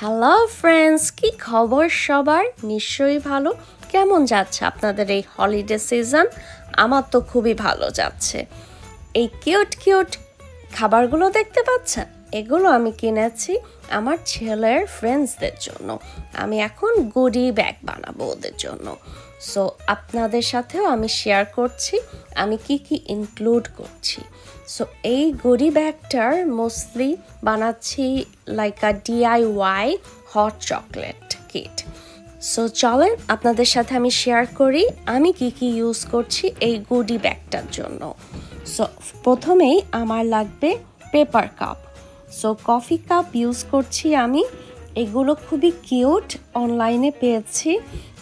Hello friends, কি খবর সবার? নিশ্চয়ই ভালো। কেমন যাচ্ছে আপনাদের এই হলিডে সিজন? আমার তো খুবই ভালো যাচ্ছে। এই কিউট কিউট খাবারগুলো দেখতে পাচ্ছেন, এগুলো আমি কিনেছি আমার ছেলের ফ্রেন্ডসদের জন্য। আমি এখন গুডি ব্যাগ বানাবো ওদের জন্য। সো আপনাদের সাথেও আমি শেয়ার করছি আমি কি কি ইনক্লুড করছি। সো এই গুডি ব্যাগটার মোস্টলি বানাচ্ছি লাইক আ DIY hot chocolate kit. So চলেন আপনাদের সাথে আমি শেয়ার করি আমি কি কি ইউজ করছি এই গুডি ব্যাগটার জন্য। সো প্রথমেই আমার লাগবে paper cup. So coffee cup use করছি আমি। এগুলো খুবই কিউট, অনলাইনে পেয়েছি।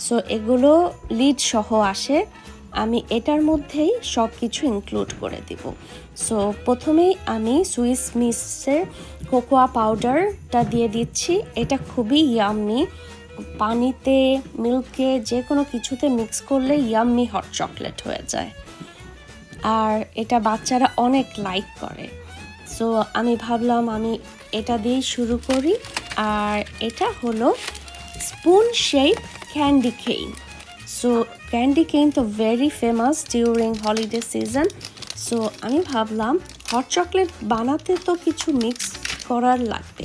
সো এগুলো লিড সহ আসে। আমি এটার মধ্যেই সব কিছু ইনক্লুড করে দিব। সো প্রথমেই আমি সুইস মিসের কোকোয়া পাউডারটা দিয়ে দিচ্ছি। এটা খুবই ইয়াম্মি, পানিতে মিল্কে যে কোনো কিছুতে মিক্স করলে ইয়াম্মি হট চকলেট হয়ে যায়, আর এটা বাচ্চারা অনেক লাইক করে। সো আমি ভাবলাম আমি এটা দিয়েই শুরু করি। আর এটা হলো spoon shape candy cane. So candy cane তো very famous during holiday season. So আমি ভাবলাম হট চকলেট বানাতে তো কিছু মিক্স করার লাগবে।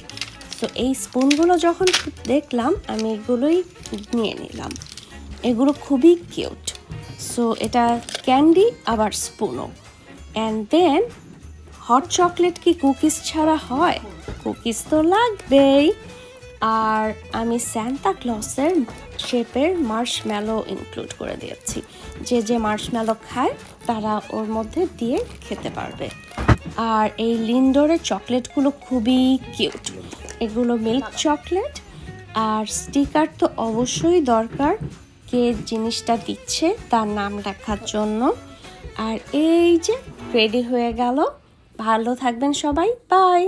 তো এই স্পুনগুলো যখন দেখলাম আমি এগুলোই নিয়ে নিলাম। এগুলো খুবই কিউট। সো এটা ক্যান্ডি আবার স্পুনও। অ্যান্ড দেন হট চকলেট কি কুকিজ ছাড়া হয়? কুকিজ তো লাগবেই। আর আমি সান্তা ক্লসের শেপের মার্শম্যালো ইনক্লুড করে দিয়েছি। যে যে মার্শম্যালো খায় তারা ওর মধ্যে দিয়ে খেতে পারবে। আর এই লিন্ডোরের চকলেটগুলো খুবই কিউট। এগুলো মিল্ক চকলেট। আর স্টিকার তো অবশ্যই দরকার, কে জিনিসটা দিচ্ছে তার নাম লেখার জন্য। আর এই যে রেডি হয়ে গেল। ভালো থাকবেন সবাই, বাই।